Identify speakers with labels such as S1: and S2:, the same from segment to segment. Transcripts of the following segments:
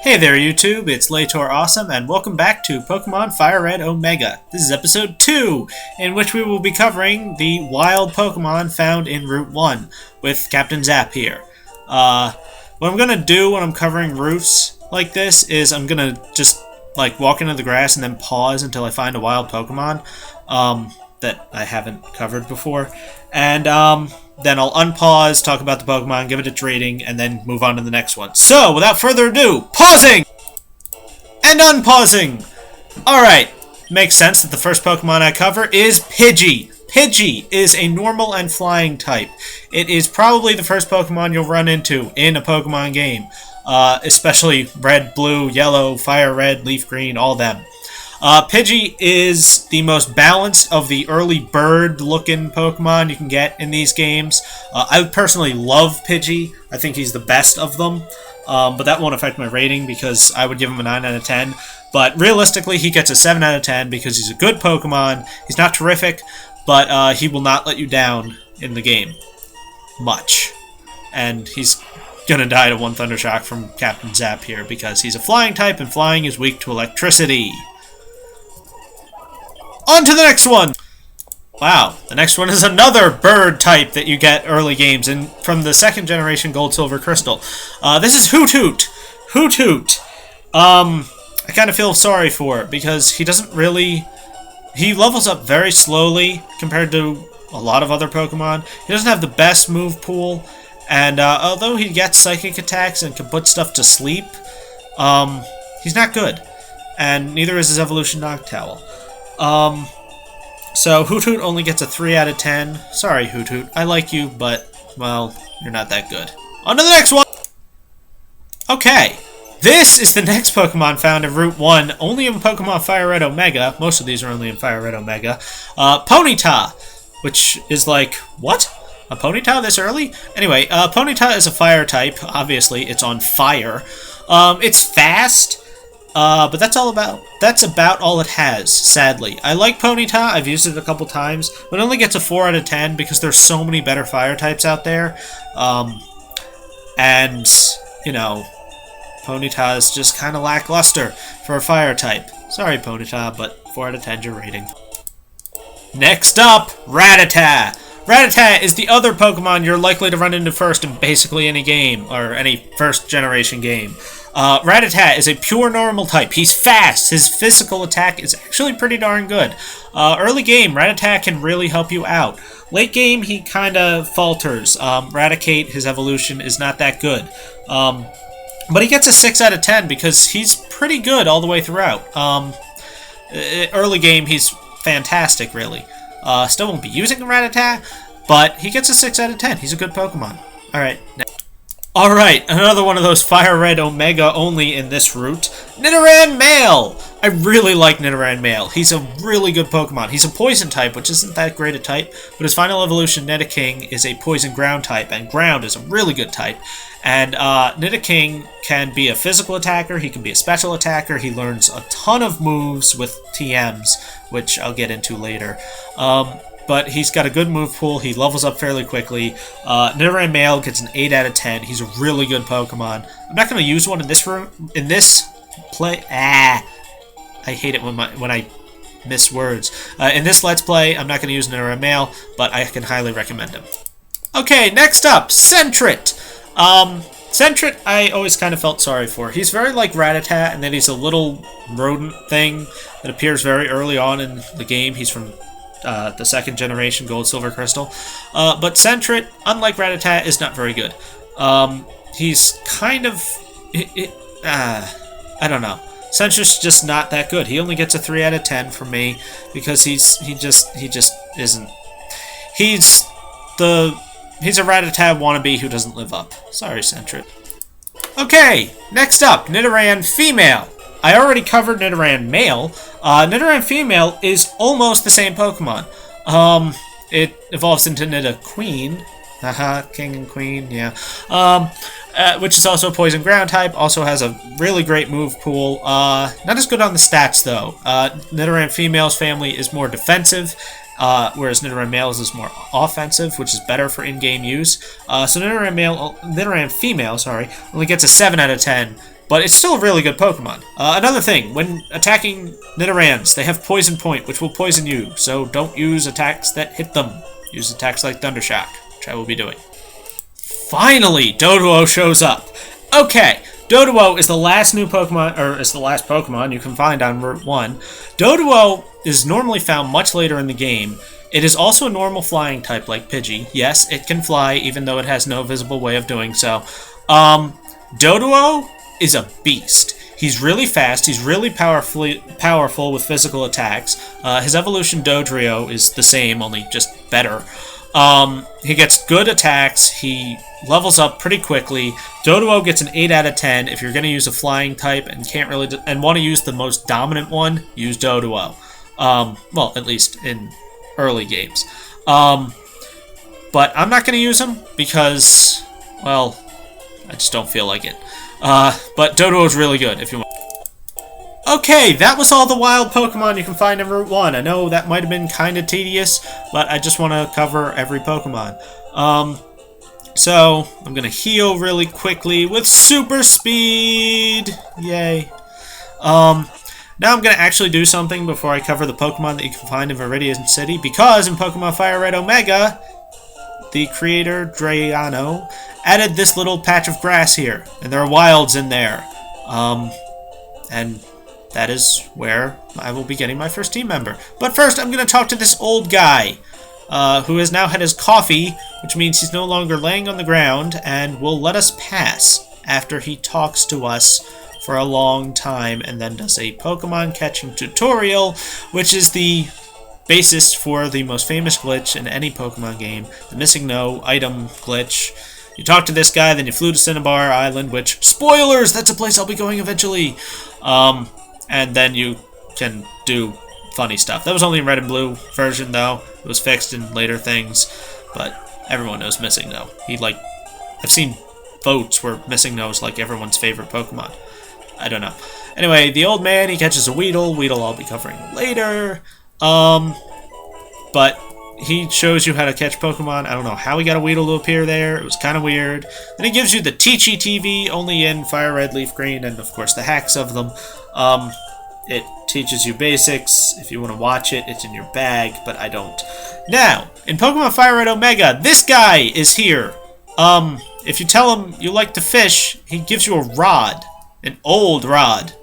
S1: Hey there YouTube, it's Lator Awesome, and welcome back to Pokemon FireRed Omega. This is episode 2, in which we will be covering the wild Pokemon found in Route 1, with Captain Zap here. What I'm gonna do when I'm covering routes like this is I'm gonna just, walk into the grass and then pause until I find a wild Pokemon, that I haven't covered before, and, then I'll unpause, talk about the Pokemon, give it its rating, and then move on to the next one. So, without further ado, pausing! And unpausing! Alright, makes sense that the first Pokemon I cover is Pidgey. Pidgey is a normal and flying type. It is probably the first Pokemon you'll run into in a Pokemon game. Especially red, blue, yellow, fire red, leaf green, all them. Pidgey is the most balanced of the early bird-looking Pokemon you can get in these games. I personally love Pidgey. I think he's the best of them. But that won't affect my rating because I would give him a 9 out of 10. But realistically, he gets a 7 out of 10 because he's a good Pokemon. He's not terrific, but he will not let you down in the game. Much. And he's gonna die to one Thunder Shock from Captain Zap here because he's a flying type and flying is weak to electricity. On to the next one! Wow, the next one is another bird type that you get early games and from the second generation Gold, Silver, Crystal. This is Hoothoot. Hoothoot. I kind of feel sorry for it because he doesn't really... He levels up very slowly compared to a lot of other Pokemon. He doesn't have the best move pool, and although he gets psychic attacks and can put stuff to sleep, he's not good. And neither is his evolution Noctowl. So Hoothoot only gets a 3 out of 10. Sorry, Hoothoot. I like you, but, well, you're not that good. On to the next one! Okay. This is the next Pokemon found in Route 1, only in Pokemon FireRed Omega. Most of these are only in FireRed Omega. Ponyta, which is like, what? A Ponyta this early? Anyway, Ponyta is a fire type. Obviously, it's on fire. It's fast. But that's about all it has, sadly. I like Ponyta, I've used it a couple times, but it only gets a 4 out of 10 because there's so many better fire types out there. And, you know, Ponyta is just kind of lackluster for a fire type. Sorry, Ponyta, but 4 out of 10 your rating. Next up, Rattata! Rattata is the other Pokemon you're likely to run into first in basically any game, or any first-generation game. Rattata is a pure normal type. He's fast. His physical attack is actually pretty darn good. Early game, Rattata can really help you out. Late game, he kind of falters. Raticate, his evolution, is not that good. But he gets a 6 out of 10 because he's pretty good all the way throughout. Early game, he's fantastic, really. Still won't be using Rattata, but he gets a 6 out of 10. He's a good Pokemon. Alright, Alright, another one of those FireRed Omega only in this route. Nidoran Male! I really like Nidoran Male. He's a really good Pokemon. He's a poison type, which isn't that great a type, but his final evolution, Nidoking, is a poison ground type, and ground is a really good type. And Nidoking can be a physical attacker, he can be a special attacker, he learns a ton of moves with TMs, which I'll get into later. But he's got a good move pool, he levels up fairly quickly. Nidoran Male gets an 8 out of 10, he's a really good Pokemon. I'm not going to use one in this room, in this play. I hate it when I miss words. In this Let's Play, I'm not going to use Nidoran Male, but I can highly recommend him. Okay, next up, Sentret. Sentret, I always kind of felt sorry for. He's very like Rattata, and then he's a little rodent thing that appears very early on in the game. He's from the second generation Gold, Silver, Crystal. But Sentret, unlike Rattata, is not very good. He's kind of... I don't know. Sentret's just not that good. He only gets a 3 out of 10 from me because he just isn't... He's a Rattata wannabe who doesn't live up. Sorry, Sentret. Okay, next up, Nidoran Female. I already covered Nidoran Male. Nidoran Female is almost the same Pokemon. It evolves into Nidoqueen. Haha, King and Queen, yeah. Which is also a Poison Ground type. Also has a really great move pool. Not as good on the stats, though. Nidoran Female's family is more defensive. Whereas Nidoran Male's is more offensive, which is better for in-game use. So Nidoran Female, only gets a 7 out of 10 But it's still a really good Pokemon. Another thing, when attacking Nidorans, they have Poison Point, which will poison you. So don't use attacks that hit them. Use attacks like Thundershock, which I will be doing. Finally, Doduo shows up. Okay, Doduo is the last new Pokemon, or is the last Pokemon you can find on Route 1. Doduo is normally found much later in the game. It is also a normal flying type like Pidgey. Yes, it can fly, even though it has no visible way of doing so. Doduo is a beast. He's really fast, he's really powerful with physical attacks. His evolution Dodrio is the same, only just better. He gets good attacks, he levels up pretty quickly. Doduo gets an 8 out of 10. If you're going to use a flying type and can't really and want to use the most dominant one, use Doduo. Well, at least in early games. But I'm not going to use him because, well, I just don't feel like it. But Doduo is really good if you want. Okay, that was all the wild Pokemon you can find in Route 1. I know that might have been kind of tedious, but I just want to cover every Pokemon. So, I'm going to heal really quickly with Super Speed! Yay. Now I'm going to actually do something before I cover the Pokemon that you can find in Viridian City, because in Pokemon FireRed Omega, the creator, Drayano, added this little patch of grass here, and there are wilds in there. And that is where I will be getting my first team member. But first, I'm going to talk to this old guy, who has now had his coffee, which means he's no longer laying on the ground, and will let us pass after he talks to us for a long time, and then does a Pokemon catching tutorial, which is the basis for the most famous glitch in any Pokemon game, the Missing No item glitch. You talk to this guy, then you flew to Cinnabar Island, which, spoilers, that's a place I'll be going eventually. And then you can do funny stuff. That was only in Red and Blue version, though. It was fixed in later things, but everyone knows Missing No. I've seen votes where Missing No is like everyone's favorite Pokemon. I don't know. Anyway, the old man, he catches a Weedle. Weedle I'll be covering later. But he shows you how to catch Pokemon. I don't know how he got a Weedle to appear there. It was kind of weird. Then he gives you the Teachy TV, only in Fire Red, Leaf Green, and of course the hacks of them. It teaches you basics. If you want to watch it, it's in your bag, but I don't. Now, in Pokemon FireRed Omega, this guy is here. If you tell him you like to fish, he gives you a rod. An old rod.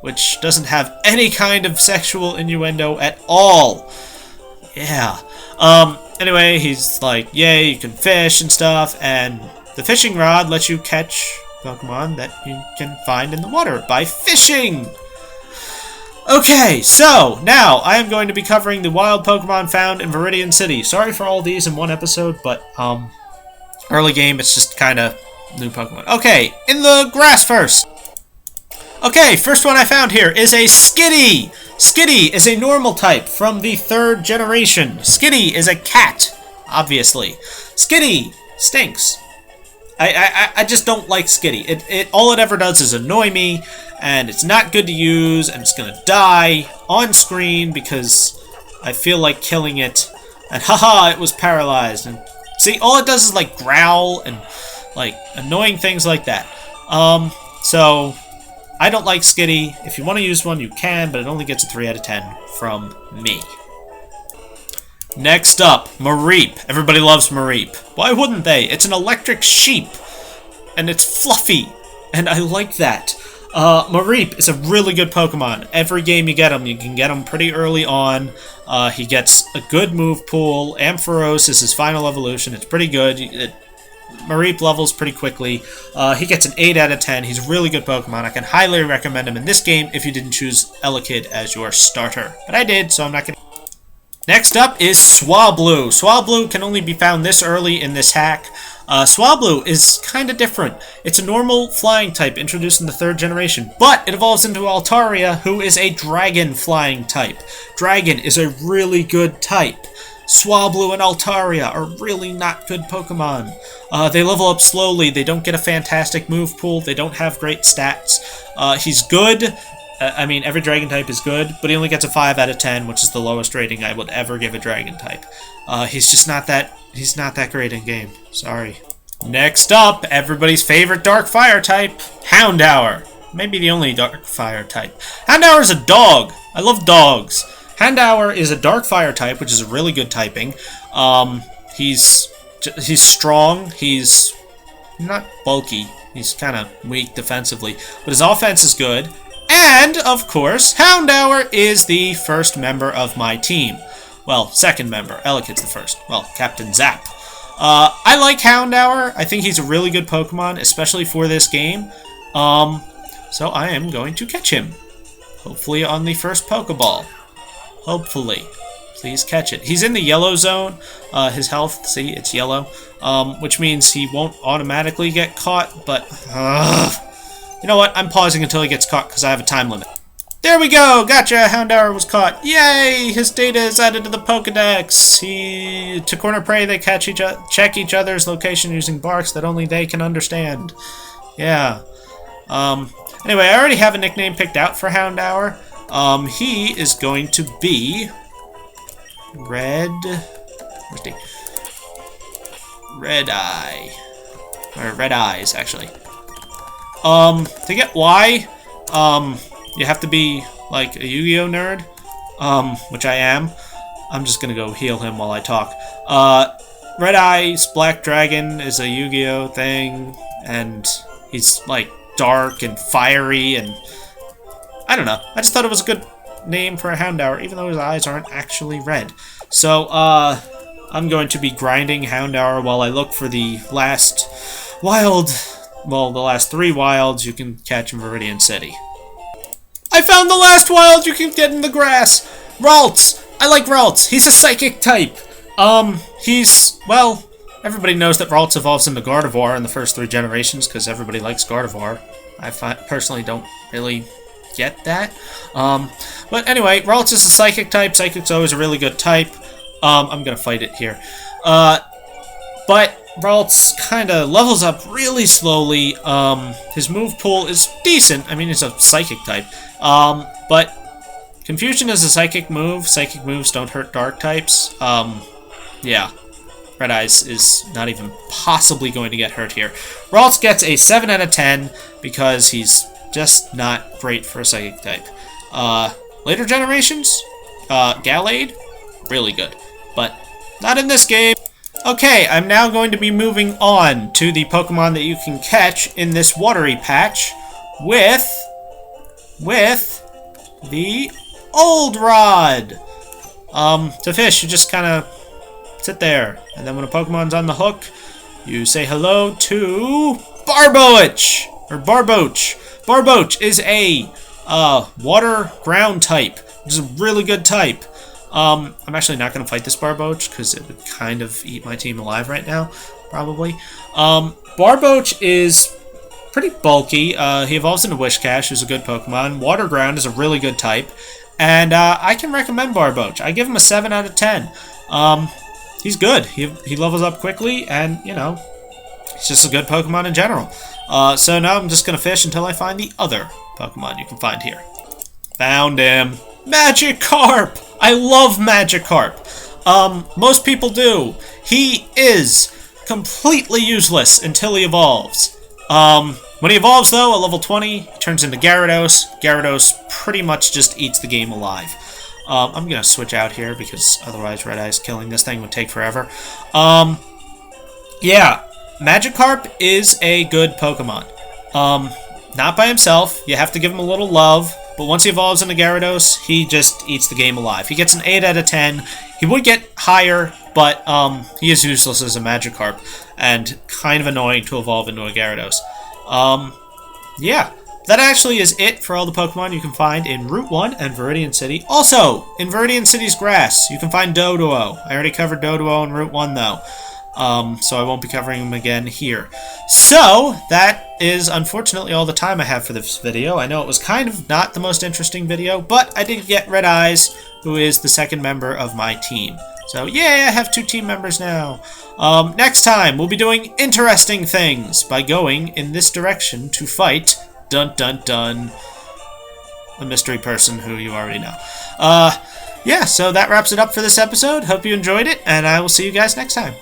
S1: Which doesn't have any kind of sexual innuendo at all. Yeah. Anyway, he's like, yay, you can fish and stuff, and the fishing rod lets you catch Pokemon that you can find in the water by fishing! Okay, so, now, I am going to be covering the wild Pokemon found in Viridian City. Sorry for all these in one episode, but, early game, it's just kinda new Pokemon. Okay, in the grass first! Okay, first one I found here is a Skitty! Skitty is a normal type from the 3rd generation. Skitty is a cat, obviously. Skitty stinks. I just don't like Skitty. All it ever does is annoy me, and it's not good to use, and it's gonna die on screen because I feel like killing it. And haha, it was paralyzed. And see, all it does is like growl and like annoying things like that. So I don't like Skitty. If you want to use one, you can, but it only gets a 3 out of 10 from me. Next up, Mareep. Everybody loves Mareep. Why wouldn't they? It's an electric sheep, and it's fluffy, and I like that. Mareep is a really good Pokemon. Every game you get him, you can get him pretty early on. He gets a good move pool. Ampharos is his final evolution. It's pretty good. Mareep levels pretty quickly. He gets an 8 out of 10. He's a really good Pokemon. I can highly recommend him in this game if you didn't choose Elekid as your starter. But I did, so I'm not going to... Next up is Swablu. Swablu can only be found this early in this hack. Swablu is kind of different. It's a normal flying type introduced in the 3rd generation, but it evolves into Altaria, who is a dragon flying type. Dragon is a really good type. Swablu and Altaria are really not good Pokemon. They level up slowly, they don't get a fantastic move pool, they don't have great stats. He's good. I mean, every dragon type is good, but he only gets a 5 out of 10, which is the lowest rating I would ever give a dragon type. He's just not that... He's not that great in game. Sorry. Next up, everybody's favorite dark fire type, Houndour. maybe the only dark fire type. Houndour is a dog. I love dogs. Houndour is a dark fire type, which is a really good typing. He's strong. He's not bulky. He's kind of weak defensively, but his offense is good. And, of course, Houndour is the first member of my team. Well, second member. Elekid's the first. Well, Captain Zap. I like Houndour. I think he's a really good Pokemon, especially for this game. So I am going to catch him. Hopefully on the first Pokeball. Hopefully. Please catch it. He's in the yellow zone. His health, see, it's yellow. Which means he won't automatically get caught, but... you know what? I'm pausing until he gets caught because I have a time limit. There we go! Gotcha! Houndour was caught. Yay! His data is added to the Pokedex. To corner prey, they check each other's location using barks that only they can understand. Yeah. Anyway, I already have a nickname picked out for Houndour. He is going to be... Red Eye. Or Red Eyes, actually. To get Y, you have to be, like, a Yu-Gi-Oh! Nerd, which I am. I'm just gonna go heal him while I talk. Red Eyes Black Dragon is a Yu-Gi-Oh! Thing, and he's, like, dark and fiery, and I don't know. I just thought it was a good name for a Houndour, even though his eyes aren't actually red. So, I'm going to be grinding Houndour while I look for the last wild... Well, the last 3 wilds you can catch in Viridian City. I found the last wild you can get in the grass! Ralts! I like Ralts. He's a psychic type. Well, everybody knows that Ralts evolves into Gardevoir in the first 3 generations, because everybody likes Gardevoir. I personally don't really get that. But anyway, Ralts is a psychic type. Psychic's always a really good type. I'm gonna fight it here. But Ralts kind of levels up really slowly. His move pool is decent. I mean, it's a psychic type. But Confusion is a psychic move. Psychic moves don't hurt dark types. Yeah. Red Eyes is not even possibly going to get hurt here. Ralts gets a 7 out of 10 because he's just not great for a psychic type. Later generations, Gallade, really good. But not in this game. Okay, I'm now going to be moving on to the Pokemon that you can catch in this watery patch with the Old Rod. To fish, you just kind of sit there, and then when a Pokemon's on the hook, you say hello to Barboach, or Barboach. Barboach is a water ground type, which is a really good type. I'm actually not going to fight this Barboach, because it would kind of eat my team alive right now, probably. Barboach is pretty bulky. He evolves into Whiscash, who's a good Pokemon. Water Ground is a really good type. And I can recommend Barboach. I give him a 7 out of 10. He's good. He levels up quickly, and, you know, he's just a good Pokemon in general. So now I'm just going to fish until I find the other Pokemon you can find here. Found him. Magikarp! I love Magikarp. Most people do. He is completely useless until he evolves. When he evolves, though, at level 20, he turns into Gyarados. Gyarados pretty much just eats the game alive. I'm going to switch out here because otherwise Red Eyes killing this thing would take forever. Yeah, Magikarp is a good Pokemon. Not by himself. You have to give him a little love. But once he evolves into Gyarados, he just eats the game alive. He gets an 8 out of 10. He would get higher, but he is useless as a Magikarp, and kind of annoying to evolve into a Gyarados. Yeah, that actually is it for all the Pokemon you can find in Route 1 and Viridian City. Also, in Viridian City's grass, you can find Doduo. I already covered Doduo in Route 1, though. So I won't be covering him again here. So, that is unfortunately all the time I have for this video. I know it was kind of not the most interesting video, but I did get Red Eyes, who is the second member of my team. So, yeah, I have 2 team members now. Next time, we'll be doing interesting things by going in this direction to fight, dun dun dun, a mystery person who you already know. Yeah, so that wraps it up for this episode. Hope you enjoyed it, and I will see you guys next time.